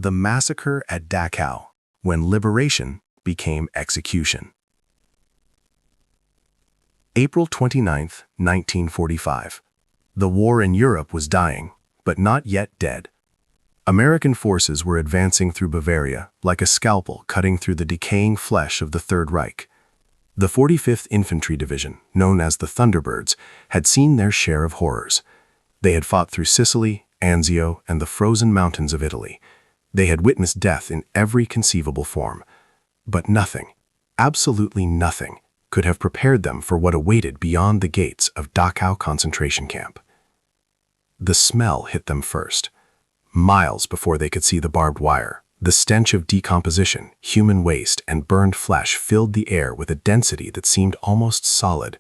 The Massacre at Dachau, when liberation became execution. April 29, 1945. The war in Europe was dying, but not yet dead. American forces were advancing through Bavaria like a scalpel cutting through the decaying flesh of the Third Reich. The 45th Infantry Division, known as the Thunderbirds, had seen their share of horrors. They had fought through Sicily, Anzio, and the frozen mountains of Italy. They had witnessed death in every conceivable form. But nothing, absolutely nothing, could have prepared them for what awaited beyond the gates of Dachau concentration camp. The smell hit them first. Miles before they could see the barbed wire, the stench of decomposition, human waste, and burned flesh filled the air with a density that seemed almost solid.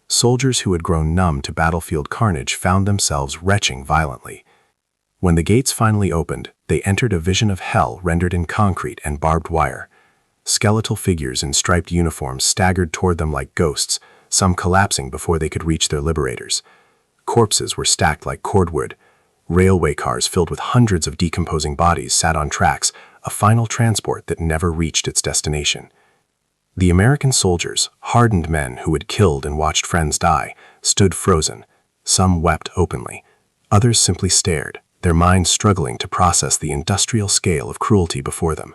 Soldiers who had grown numb to battlefield carnage found themselves retching violently. When the gates finally opened, they entered a vision of hell rendered in concrete and barbed wire. Skeletal figures in striped uniforms staggered toward them like ghosts, some collapsing before they could reach their liberators. Corpses were stacked like cordwood. Railway cars filled with hundreds of decomposing bodies sat on tracks, a final transport that never reached its destination. The American soldiers, hardened men who had killed and watched friends die, stood frozen. Some wept openly. Others simply stared, their minds struggling to process the industrial scale of cruelty before them.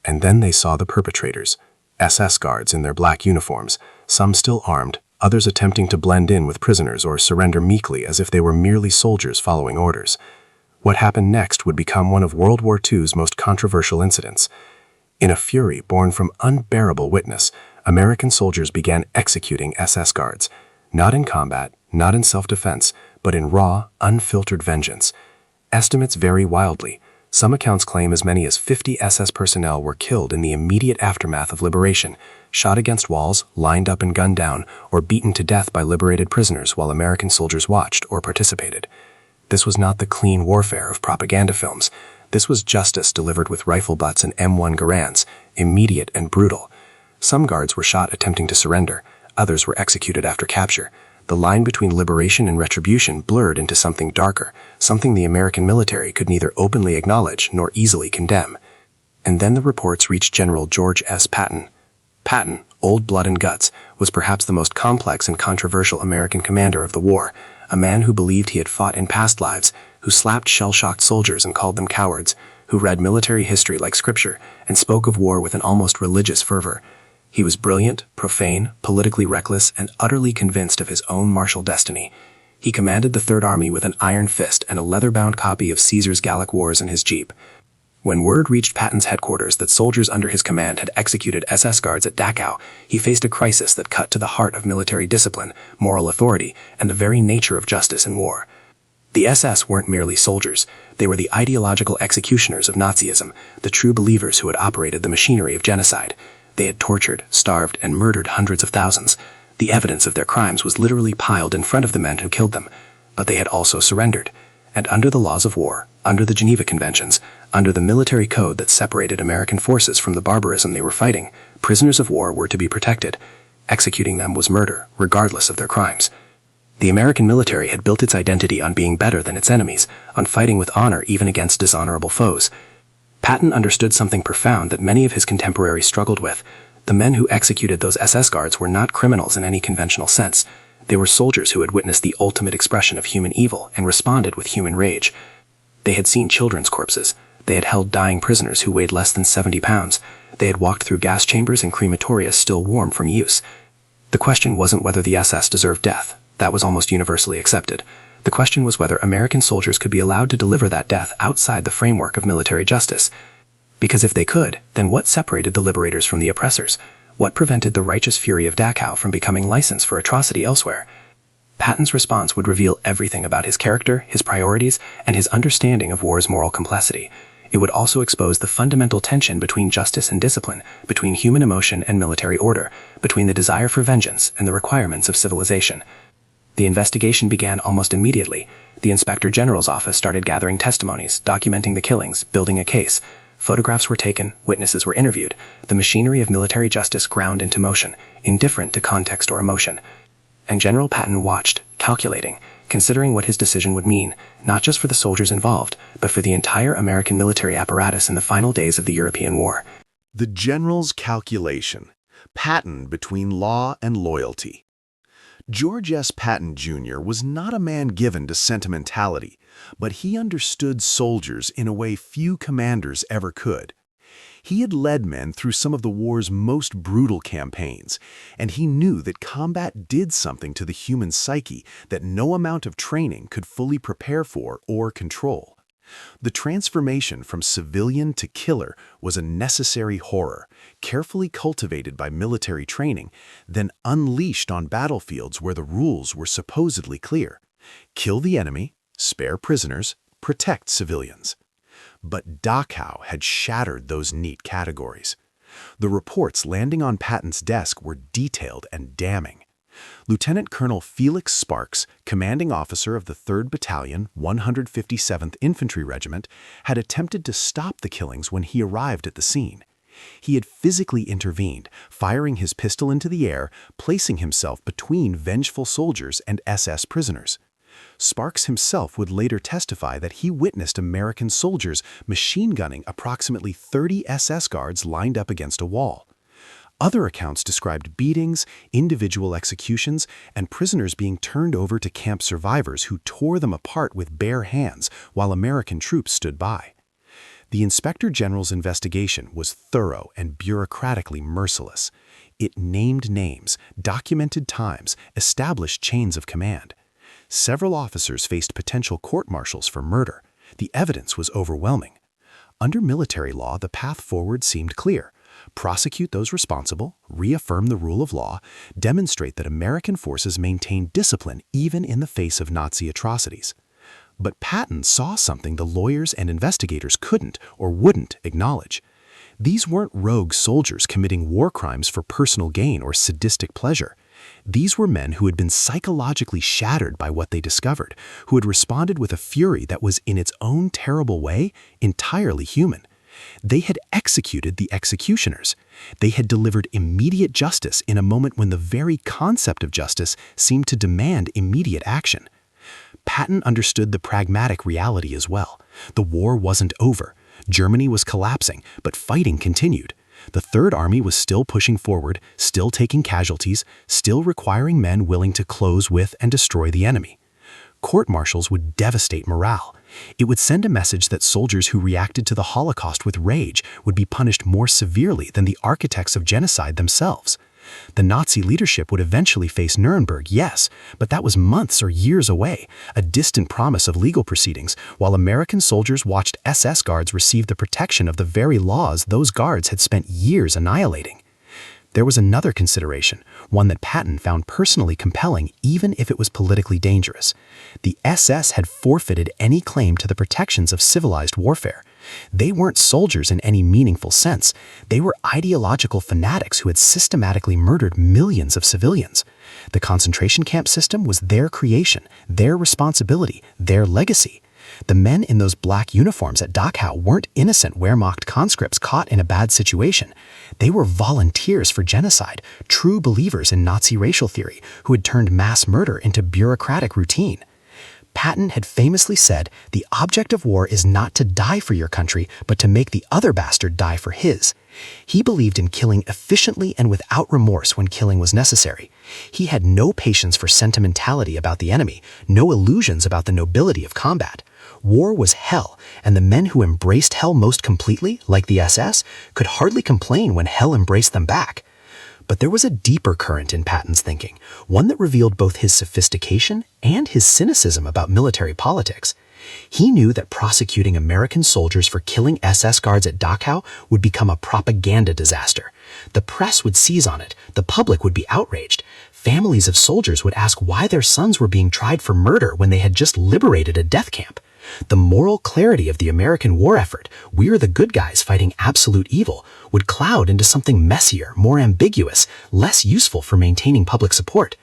And then they saw the perpetrators, SS guards in their black uniforms, some still armed, others attempting to blend in with prisoners or surrender meekly as if they were merely soldiers following orders. What happened next would become one of World War II's most controversial incidents. In a fury born from unbearable witness, American soldiers began executing SS guards, not in combat, not in self-defense, but in raw, unfiltered vengeance. Estimates vary wildly. Some accounts claim as many as 50 SS personnel were killed in the immediate aftermath of liberation, shot against walls, lined up and gunned down, or beaten to death by liberated prisoners while American soldiers watched or participated. This was not the clean warfare of propaganda films. This was justice delivered with rifle butts and M1 Garands, immediate and brutal. Some guards were shot attempting to surrender, others were executed after capture. The line between liberation and retribution blurred into something darker, something the American military could neither openly acknowledge nor easily condemn. And then the reports reached General George S. Patton. Patton, old blood and guts, was perhaps the most complex and controversial American commander of the war, a man who believed he had fought in past lives, who slapped shell-shocked soldiers and called them cowards, who read military history like scripture and spoke of war with an almost religious fervor. He was brilliant, profane, politically reckless, and utterly convinced of his own martial destiny. He commanded the Third Army with an iron fist and a leather-bound copy of Caesar's Gallic Wars in his jeep. When word reached Patton's headquarters that soldiers under his command had executed SS guards at Dachau, he faced a crisis that cut to the heart of military discipline, moral authority, and the very nature of justice in war. The SS weren't merely soldiers. They were the ideological executioners of Nazism, the true believers who had operated the machinery of genocide. They had tortured, starved, and murdered hundreds of thousands. The evidence of their crimes was literally piled in front of the men who killed them. But they had also surrendered. And under the laws of war, under the Geneva Conventions, under the military code that separated American forces from the barbarism they were fighting, prisoners of war were to be protected. Executing them was murder, regardless of their crimes. The American military had built its identity on being better than its enemies, on fighting with honor even against dishonorable foes. Patton understood something profound that many of his contemporaries struggled with. The men who executed those SS guards were not criminals in any conventional sense. They were soldiers who had witnessed the ultimate expression of human evil and responded with human rage. They had seen children's corpses. They had held dying prisoners who weighed less than 70 pounds. They had walked through gas chambers and crematoria still warm from use. The question wasn't whether the SS deserved death. That was almost universally accepted. The question was whether American soldiers could be allowed to deliver that death outside the framework of military justice. Because if they could, then what separated the liberators from the oppressors? What prevented the righteous fury of Dachau from becoming license for atrocity elsewhere? Patton's response would reveal everything about his character, his priorities, and his understanding of war's moral complexity. It would also expose the fundamental tension between justice and discipline, between human emotion and military order, between the desire for vengeance and the requirements of civilization. The investigation began almost immediately. The Inspector General's office started gathering testimonies, documenting the killings, building a case. Photographs were taken, witnesses were interviewed. The machinery of military justice ground into motion, indifferent to context or emotion. And General Patton watched, calculating. considering what his decision would mean, not just for the soldiers involved, but for the entire American military apparatus in the final days of the European War. The general's calculation. Patton between law and loyalty. George S. Patton Jr. was not a man given to sentimentality, but he understood soldiers in a way few commanders ever could. He had led men through some of the war's most brutal campaigns, and he knew that combat did something to the human psyche that no amount of training could fully prepare for or control. The transformation from civilian to killer was a necessary horror, carefully cultivated by military training, then unleashed on battlefields where the rules were supposedly clear. Kill the enemy, spare prisoners, protect civilians. But Dachau had shattered those neat categories. The reports landing on Patton's desk were detailed and damning. Lieutenant Colonel Felix Sparks, commanding officer of the 3rd Battalion, 157th Infantry Regiment, had attempted to stop the killings when he arrived at the scene. He had physically intervened, firing his pistol into the air, placing himself between vengeful soldiers and SS prisoners. Sparks himself would later testify that he witnessed American soldiers machine gunning approximately 30 SS guards lined up against a wall. Other accounts described beatings, individual executions, and prisoners being turned over to camp survivors who tore them apart with bare hands while American troops stood by. The Inspector General's investigation was thorough and bureaucratically merciless. It named names, documented times, established chains of command. Several officers faced potential court-martials for murder. The evidence was overwhelming. Under military law, the path forward seemed clear. Prosecute those responsible, reaffirm the rule of law, demonstrate that American forces maintained discipline even in the face of Nazi atrocities. But Patton saw something the lawyers and investigators couldn't or wouldn't acknowledge. These weren't rogue soldiers committing war crimes for personal gain or sadistic pleasure. These were men who had been psychologically shattered by what they discovered, who had responded with a fury that was, in its own terrible way, entirely human. They had executed the executioners. They had delivered immediate justice in a moment when the very concept of justice seemed to demand immediate action. Patton understood the pragmatic reality as well. The war wasn't over. Germany was collapsing, but fighting continued. The Third Army was still pushing forward, still taking casualties, still requiring men willing to close with and destroy the enemy. Court-martials would devastate morale. It would send a message that soldiers who reacted to the Holocaust with rage would be punished more severely than the architects of genocide themselves. The Nazi leadership would eventually face Nuremberg, yes, but that was months or years away, a distant promise of legal proceedings, while American soldiers watched SS guards receive the protection of the very laws those guards had spent years annihilating. There was another consideration, one that Patton found personally compelling even if it was politically dangerous. The SS had forfeited any claim to the protections of civilized warfare. They weren't soldiers in any meaningful sense. They were ideological fanatics who had systematically murdered millions of civilians. The concentration camp system was their creation, their responsibility, their legacy. The men in those black uniforms at Dachau weren't innocent Wehrmacht conscripts caught in a bad situation. They were volunteers for genocide, true believers in Nazi racial theory who had turned mass murder into bureaucratic routine. Patton had famously said, "The object of war is not to die for your country, but to make the other bastard die for his." He believed in killing efficiently and without remorse when killing was necessary. He had no patience for sentimentality about the enemy, no illusions about the nobility of combat. War was hell, and the men who embraced hell most completely, like the SS, could hardly complain when hell embraced them back. But there was a deeper current in Patton's thinking, one that revealed both his sophistication and his cynicism about military politics. He knew that prosecuting American soldiers for killing SS guards at Dachau would become a propaganda disaster. The press would seize on it, the public would be outraged. Families of soldiers would ask why their sons were being tried for murder when they had just liberated a death camp. The moral clarity of the American war effort, "We're the good guys fighting absolute evil," would cloud into something messier, more ambiguous, less useful for maintaining public support.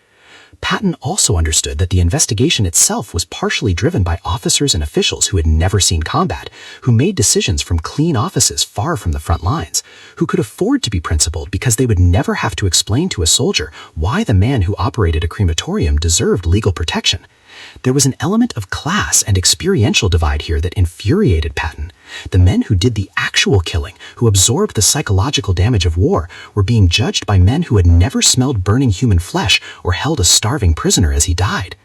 Patton also understood that the investigation itself was partially driven by officers and officials who had never seen combat, who made decisions from clean offices far from the front lines, who could afford to be principled because they would never have to explain to a soldier why the man who operated a crematorium deserved legal protection. There was an element of class and experiential divide here that infuriated Patton. The men who did the actual killing, who absorbed the psychological damage of war, were being judged by men who had never smelled burning human flesh or held a starving prisoner as he died.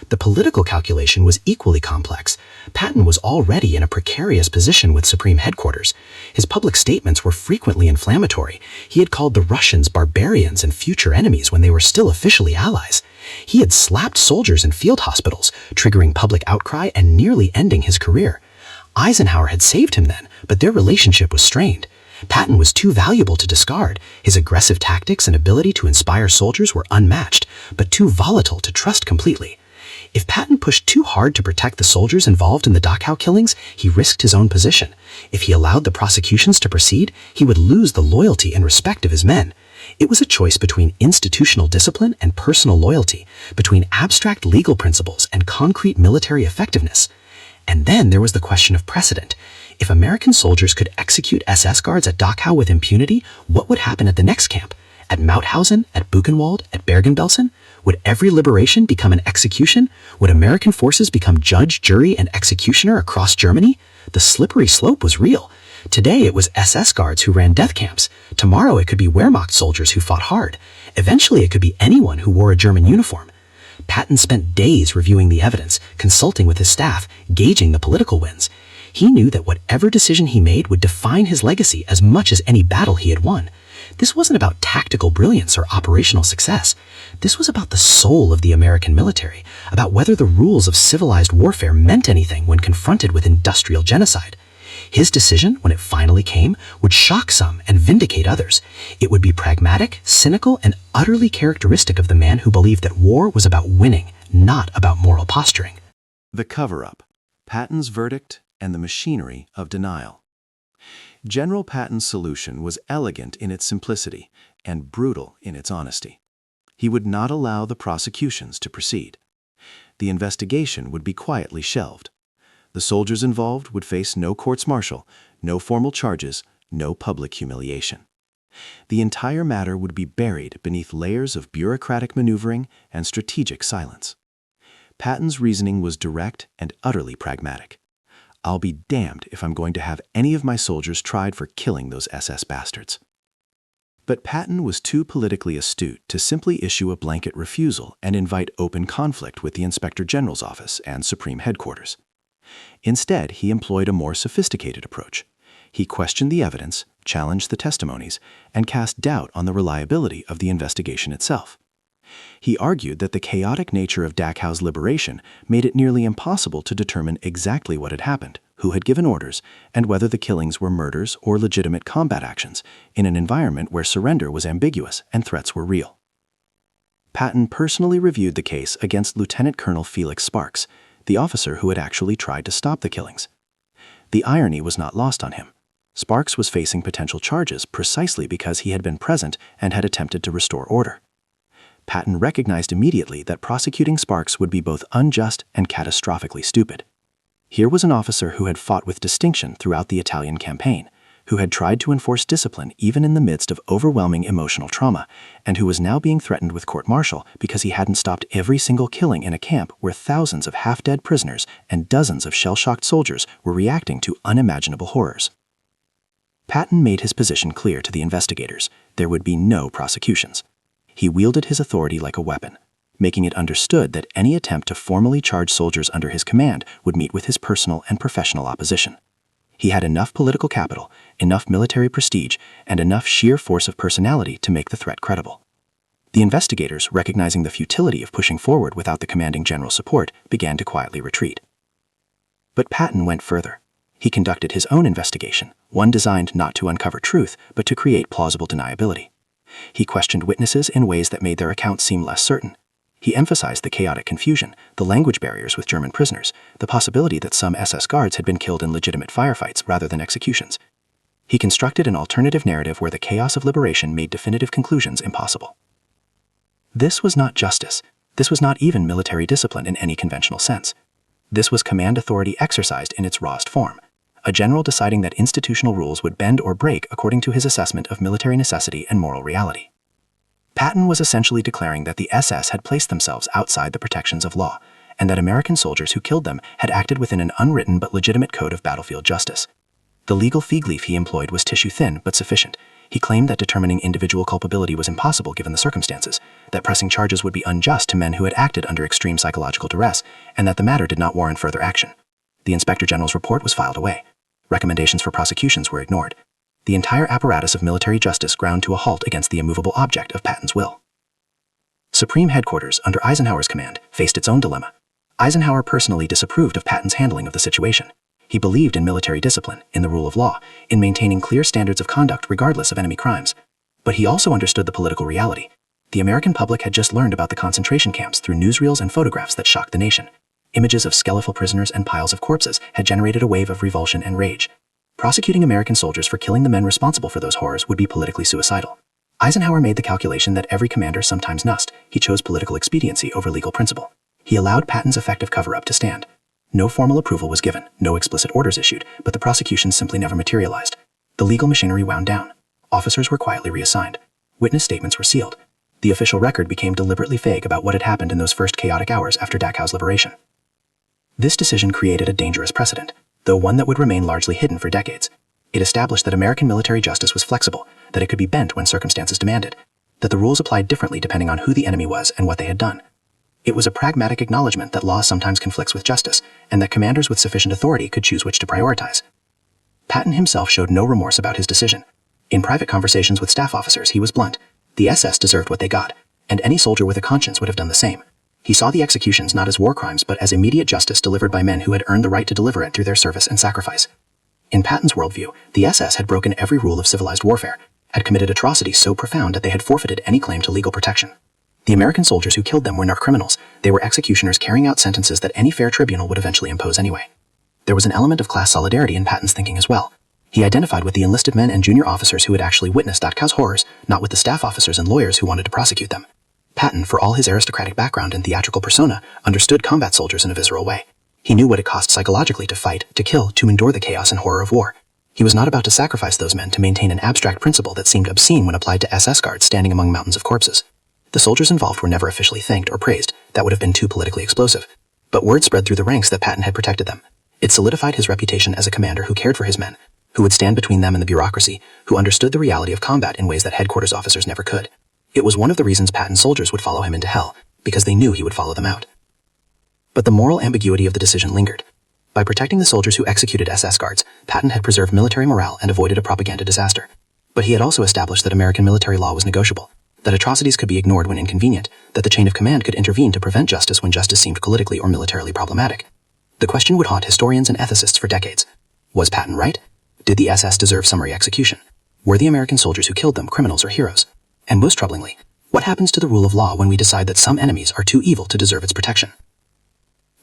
The political calculation was equally complex. Patton was already in a precarious position with Supreme Headquarters. His public statements were frequently inflammatory. He had called the Russians barbarians and future enemies when they were still officially allies. He had slapped soldiers in field hospitals, triggering public outcry and nearly ending his career. Eisenhower had saved him then, but their relationship was strained. Patton was too valuable to discard. His aggressive tactics and ability to inspire soldiers were unmatched, but too volatile to trust completely. If Patton pushed too hard to protect the soldiers involved in the Dachau killings, he risked his own position. If he allowed the prosecutions to proceed, he would lose the loyalty and respect of his men. It was a choice between institutional discipline and personal loyalty, between abstract legal principles and concrete military effectiveness. And then there was the question of precedent. If American soldiers could execute SS guards at Dachau with impunity, what would happen at the next camp? At Mauthausen, at Buchenwald, at Bergen-Belsen? Would every liberation become an execution? Would American forces become judge, jury, and executioner across Germany? The slippery slope was real. Today it was SS guards who ran death camps. Tomorrow it could be Wehrmacht soldiers who fought hard. Eventually it could be anyone who wore a German uniform. Patton spent days reviewing the evidence, consulting with his staff, gauging the political winds. He knew that whatever decision he made would define his legacy as much as any battle he had won. This wasn't about tactical brilliance or operational success. This was about the soul of the American military, about whether the rules of civilized warfare meant anything when confronted with industrial genocide. His decision, when it finally came, would shock some and vindicate others. It would be pragmatic, cynical, and utterly characteristic of the man who believed that war was about winning, not about moral posturing. The cover-up, Patton's verdict, and the machinery of denial. General Patton's solution was elegant in its simplicity and brutal in its honesty. He would not allow the prosecutions to proceed. The investigation would be quietly shelved. The soldiers involved would face no courts-martial, no formal charges, no public humiliation. The entire matter would be buried beneath layers of bureaucratic maneuvering and strategic silence. Patton's reasoning was direct and utterly pragmatic. I'll be damned if I'm going to have any of my soldiers tried for killing those SS bastards. But Patton was too politically astute to simply issue a blanket refusal and invite open conflict with the Inspector General's office and Supreme Headquarters. Instead, he employed a more sophisticated approach. He questioned the evidence, challenged the testimonies, and cast doubt on the reliability of the investigation itself. He argued that the chaotic nature of Dachau's liberation made it nearly impossible to determine exactly what had happened, who had given orders, and whether the killings were murders or legitimate combat actions, in an environment where surrender was ambiguous and threats were real. Patton personally reviewed the case against Lieutenant Colonel Felix Sparks, the officer who had actually tried to stop the killings. The irony was not lost on him. Sparks was facing potential charges precisely because he had been present and had attempted to restore order. Patton recognized immediately that prosecuting Sparks would be both unjust and catastrophically stupid. Here was an officer who had fought with distinction throughout the Italian campaign, who had tried to enforce discipline even in the midst of overwhelming emotional trauma, and who was now being threatened with court-martial because he hadn't stopped every single killing in a camp where thousands of half-dead prisoners and dozens of shell-shocked soldiers were reacting to unimaginable horrors. Patton made his position clear to the investigators. There would be no prosecutions. He wielded his authority like a weapon, making it understood that any attempt to formally charge soldiers under his command would meet with his personal and professional opposition. He had enough political capital, enough military prestige, and enough sheer force of personality to make the threat credible. The investigators, recognizing the futility of pushing forward without the commanding general's support, began to quietly retreat. But Patton went further. He conducted his own investigation, one designed not to uncover truth, but to create plausible deniability. He questioned witnesses in ways that made their accounts seem less certain. He emphasized the chaotic confusion, the language barriers with German prisoners, the possibility that some SS guards had been killed in legitimate firefights rather than executions. He constructed an alternative narrative where the chaos of liberation made definitive conclusions impossible. This was not justice. This was not even military discipline in any conventional sense. This was command authority exercised in its rawest form. A general deciding that institutional rules would bend or break according to his assessment of military necessity and moral reality. Patton was essentially declaring that the SS had placed themselves outside the protections of law, and that American soldiers who killed them had acted within an unwritten but legitimate code of battlefield justice. The legal fig leaf he employed was tissue-thin but sufficient. He claimed that determining individual culpability was impossible given the circumstances, that pressing charges would be unjust to men who had acted under extreme psychological duress, and that the matter did not warrant further action. The Inspector General's report was filed away. Recommendations for prosecutions were ignored. The entire apparatus of military justice ground to a halt against the immovable object of Patton's will. Supreme Headquarters, under Eisenhower's command, faced its own dilemma. Eisenhower personally disapproved of Patton's handling of the situation. He believed in military discipline, in the rule of law, in maintaining clear standards of conduct regardless of enemy crimes. But he also understood the political reality. The American public had just learned about the concentration camps through newsreels and photographs that shocked the nation. Images of skeletal prisoners and piles of corpses had generated a wave of revulsion and rage. Prosecuting American soldiers for killing the men responsible for those horrors would be politically suicidal. Eisenhower made the calculation that every commander sometimes must. He chose political expediency over legal principle. He allowed Patton's effective cover-up to stand. No formal approval was given, no explicit orders issued, but the prosecution simply never materialized. The legal machinery wound down. Officers were quietly reassigned. Witness statements were sealed. The official record became deliberately vague about what had happened in those first chaotic hours after Dachau's liberation. This decision created a dangerous precedent, though one that would remain largely hidden for decades. It established that American military justice was flexible, that it could be bent when circumstances demanded, that the rules applied differently depending on who the enemy was and what they had done. It was a pragmatic acknowledgement that law sometimes conflicts with justice, and that commanders with sufficient authority could choose which to prioritize. Patton himself showed no remorse about his decision. In private conversations with staff officers, he was blunt. The SS deserved what they got, and any soldier with a conscience would have done the same. He saw the executions not as war crimes but as immediate justice delivered by men who had earned the right to deliver it through their service and sacrifice. In Patton's worldview, the SS had broken every rule of civilized warfare, had committed atrocities so profound that they had forfeited any claim to legal protection. The American soldiers who killed them were not criminals. They were executioners carrying out sentences that any fair tribunal would eventually impose anyway. There was an element of class solidarity in Patton's thinking as well. He identified with the enlisted men and junior officers who had actually witnessed Dachau's horrors, not with the staff officers and lawyers who wanted to prosecute them. Patton, for all his aristocratic background and theatrical persona, understood combat soldiers in a visceral way. He knew what it cost psychologically to fight, to kill, to endure the chaos and horror of war. He was not about to sacrifice those men to maintain an abstract principle that seemed obscene when applied to SS guards standing among mountains of corpses. The soldiers involved were never officially thanked or praised. That would have been too politically explosive. But word spread through the ranks that Patton had protected them. It solidified his reputation as a commander who cared for his men, who would stand between them and the bureaucracy, who understood the reality of combat in ways that headquarters officers never could. It was one of the reasons Patton's soldiers would follow him into hell, because they knew he would follow them out. But the moral ambiguity of the decision lingered. By protecting the soldiers who executed SS guards, Patton had preserved military morale and avoided a propaganda disaster. But he had also established that American military law was negotiable, that atrocities could be ignored when inconvenient, that the chain of command could intervene to prevent justice when justice seemed politically or militarily problematic. The question would haunt historians and ethicists for decades. Was Patton right? Did the SS deserve summary execution? Were the American soldiers who killed them criminals or heroes? And most troublingly, what happens to the rule of law when we decide that some enemies are too evil to deserve its protection?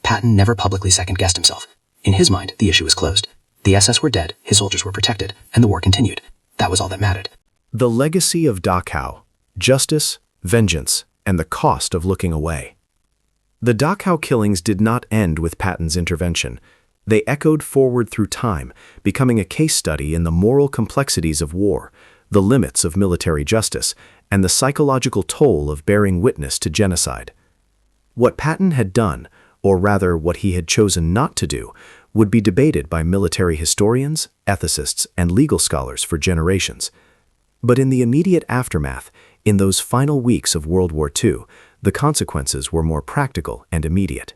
Patton never publicly second-guessed himself. In his mind, the issue was closed. The SS were dead, his soldiers were protected, and the war continued. That was all that mattered. The legacy of Dachau: justice, vengeance, and the cost of looking away. The Dachau killings did not end with Patton's intervention. They echoed forward through time, becoming a case study in the moral complexities of war, the limits of military justice, and the psychological toll of bearing witness to genocide. What Patton had done, or rather what he had chosen not to do, would be debated by military historians, ethicists, and legal scholars for generations. But in the immediate aftermath, in those final weeks of World War II, the consequences were more practical and immediate.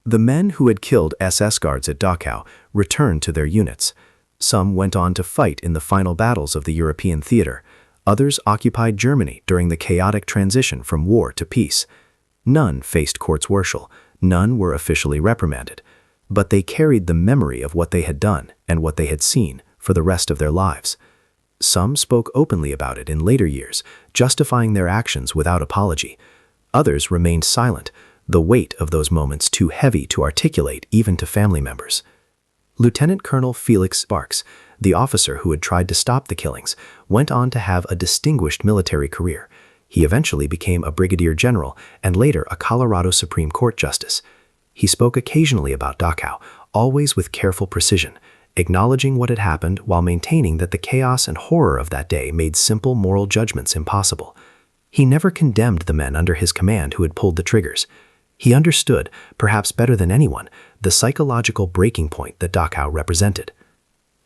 The men who had killed SS guards at Dachau returned to their units. Some went on to fight in the final battles of the European theater. Others occupied Germany during the chaotic transition from war to peace. None faced Kurzweil, none were officially reprimanded, but they carried the memory of what they had done and what they had seen for the rest of their lives. Some spoke openly about it in later years, justifying their actions without apology. Others remained silent, the weight of those moments too heavy to articulate even to family members. Lieutenant Colonel Felix Sparks, the officer who had tried to stop the killings, went on to have a distinguished military career. He eventually became a brigadier general and later a Colorado Supreme Court justice. He spoke occasionally about Dachau, always with careful precision, acknowledging what had happened while maintaining that the chaos and horror of that day made simple moral judgments impossible. He never condemned the men under his command who had pulled the triggers. He understood, perhaps better than anyone, the psychological breaking point that Dachau represented.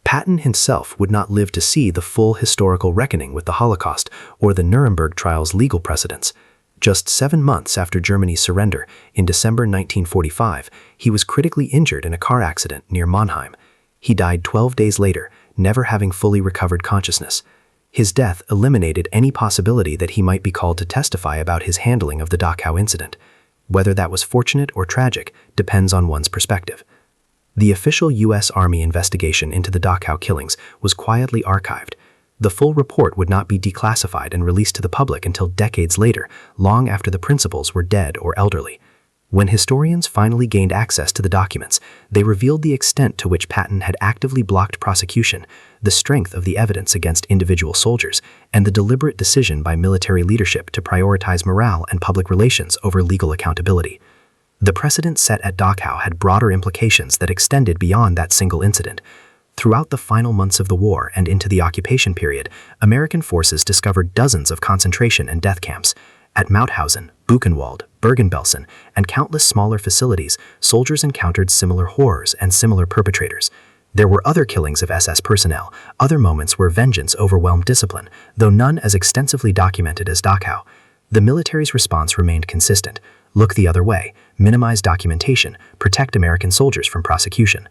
Patton himself would not live to see the full historical reckoning with the Holocaust or the Nuremberg trial's legal precedents. Just 7 months after Germany's surrender, in December 1945, he was critically injured in a car accident near Mannheim. He died 12 days later, never having fully recovered consciousness. His death eliminated any possibility that he might be called to testify about his handling of the Dachau incident. Whether that was fortunate or tragic depends on one's perspective. The official U.S. Army investigation into the Dachau killings was quietly archived. The full report would not be declassified and released to the public until decades later, long after the principals were dead or elderly. When historians finally gained access to the documents, they revealed the extent to which Patton had actively blocked prosecution, the strength of the evidence against individual soldiers, and the deliberate decision by military leadership to prioritize morale and public relations over legal accountability. The precedent set at Dachau had broader implications that extended beyond that single incident. Throughout the final months of the war and into the occupation period, American forces discovered dozens of concentration and death camps. At Mauthausen, Buchenwald, Bergen-Belsen, and countless smaller facilities, soldiers encountered similar horrors and similar perpetrators. There were other killings of SS personnel, other moments where vengeance overwhelmed discipline, though none as extensively documented as Dachau. The military's response remained consistent: look the other way, minimize documentation, protect American soldiers from prosecution.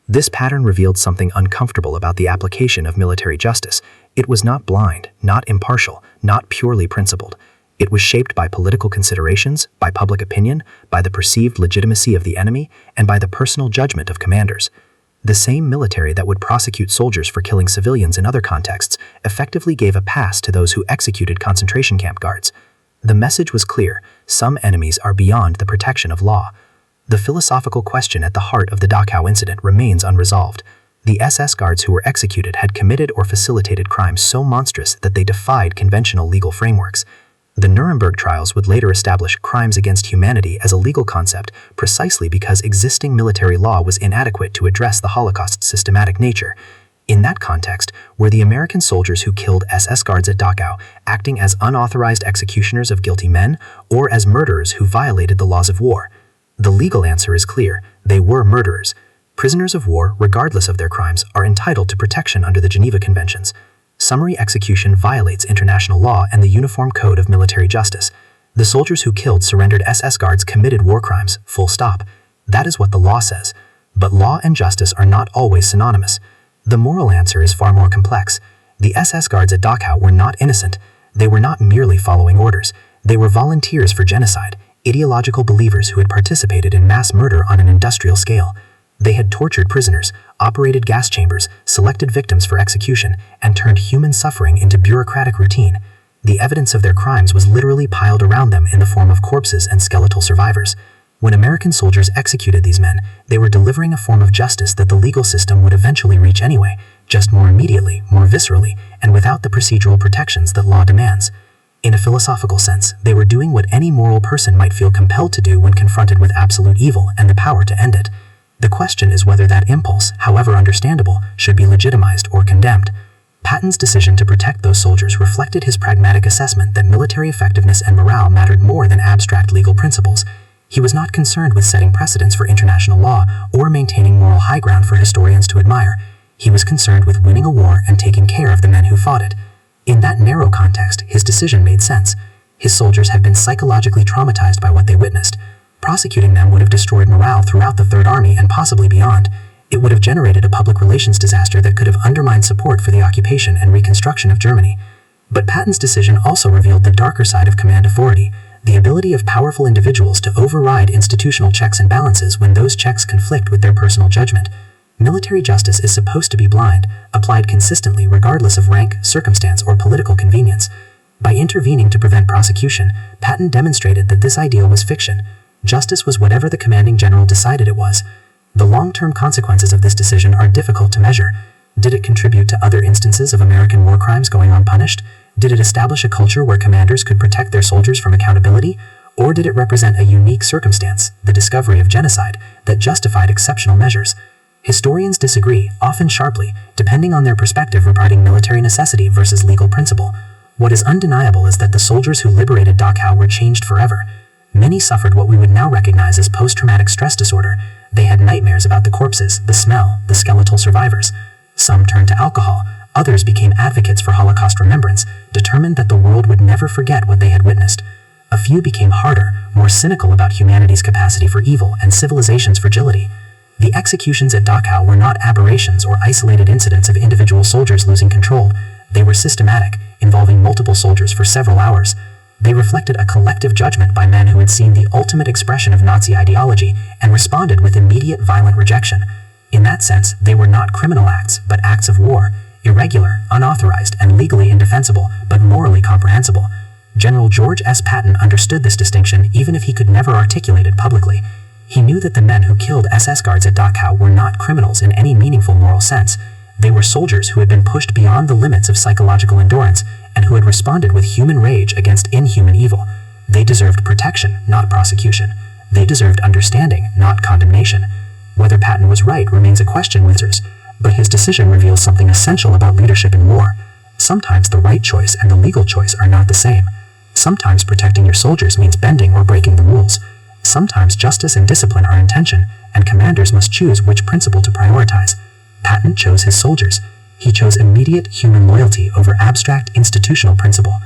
This pattern revealed something uncomfortable about the application of military justice. It was not blind, not impartial, not purely principled. It was shaped by political considerations, by public opinion, by the perceived legitimacy of the enemy, and by the personal judgment of commanders. The same military that would prosecute soldiers for killing civilians in other contexts effectively gave a pass to those who executed concentration camp guards. The message was clear: some enemies are beyond the protection of law. The philosophical question at the heart of the Dachau incident remains unresolved. The SS guards who were executed had committed or facilitated crimes so monstrous that they defied conventional legal frameworks. The Nuremberg trials would later establish crimes against humanity as a legal concept precisely because existing military law was inadequate to address the Holocaust's systematic nature. In that context, were the American soldiers who killed SS guards at Dachau acting as unauthorized executioners of guilty men or as murderers who violated the laws of war? The legal answer is clear: they were murderers. Prisoners of war, regardless of their crimes, are entitled to protection under the Geneva Conventions. Summary execution violates international law and the Uniform Code of Military Justice. The soldiers who killed surrendered SS guards committed war crimes, full stop. That is what the law says. But law and justice are not always synonymous. The moral answer is far more complex. The SS guards at Dachau were not innocent. They were not merely following orders. They were volunteers for genocide, ideological believers who had participated in mass murder on an industrial scale. They had tortured prisoners, operated gas chambers, selected victims for execution, and turned human suffering into bureaucratic routine. The evidence of their crimes was literally piled around them in the form of corpses and skeletal survivors. When American soldiers executed these men, they were delivering a form of justice that the legal system would eventually reach anyway, just more immediately, more viscerally, and without the procedural protections that law demands. In a philosophical sense, they were doing what any moral person might feel compelled to do when confronted with absolute evil and the power to end it. The question is whether that impulse, however understandable, should be legitimized or condemned. Patton's decision to protect those soldiers reflected his pragmatic assessment that military effectiveness and morale mattered more than abstract legal principles. He was not concerned with setting precedents for international law or maintaining moral high ground for historians to admire. He was concerned with winning a war and taking care of the men who fought it. In that narrow context, his decision made sense. His soldiers had been psychologically traumatized by what they witnessed. Prosecuting them would have destroyed morale throughout the Third Army and possibly beyond. It would have generated a public relations disaster that could have undermined support for the occupation and reconstruction of Germany. But Patton's decision also revealed the darker side of command authority, the ability of powerful individuals to override institutional checks and balances when those checks conflict with their personal judgment. Military justice is supposed to be blind, applied consistently regardless of rank, circumstance, or political convenience. By intervening to prevent prosecution, Patton demonstrated that this ideal was fiction. Justice was whatever the commanding general decided it was. The long-term consequences of this decision are difficult to measure. Did it contribute to other instances of American war crimes going unpunished? Did it establish a culture where commanders could protect their soldiers from accountability? Or did it represent a unique circumstance, the discovery of genocide, that justified exceptional measures? Historians disagree, often sharply, depending on their perspective regarding military necessity versus legal principle. What is undeniable is that the soldiers who liberated Dachau were changed forever. Many suffered what we would now recognize as post-traumatic stress disorder. They had nightmares about the corpses, the smell, the skeletal survivors. Some turned to alcohol. Others became advocates for Holocaust remembrance, determined that the world would never forget what they had witnessed. A few became harder, more cynical about humanity's capacity for evil and civilization's fragility. The executions at Dachau were not aberrations or isolated incidents of individual soldiers losing control. They were systematic, involving multiple soldiers for several hours. They reflected a collective judgment by men who had seen the ultimate expression of Nazi ideology and responded with immediate violent rejection. In that sense, they were not criminal acts, but acts of war, irregular, unauthorized, and legally indefensible, but morally comprehensible. General George S. Patton understood this distinction even if he could never articulate it publicly. He knew that the men who killed SS guards at Dachau were not criminals in any meaningful moral sense. They were soldiers who had been pushed beyond the limits of psychological endurance and who had responded with human rage against inhuman evil. They deserved protection, not prosecution. They deserved understanding, not condemnation. Whether Patton was right remains a question with us, but his decision reveals something essential about leadership in war. Sometimes the right choice and the legal choice are not the same. Sometimes protecting your soldiers means bending or breaking the rules. Sometimes justice and discipline are in tension, and commanders must choose which principle to prioritize. Patton chose his soldiers. He chose immediate human loyalty over abstract institutional principle.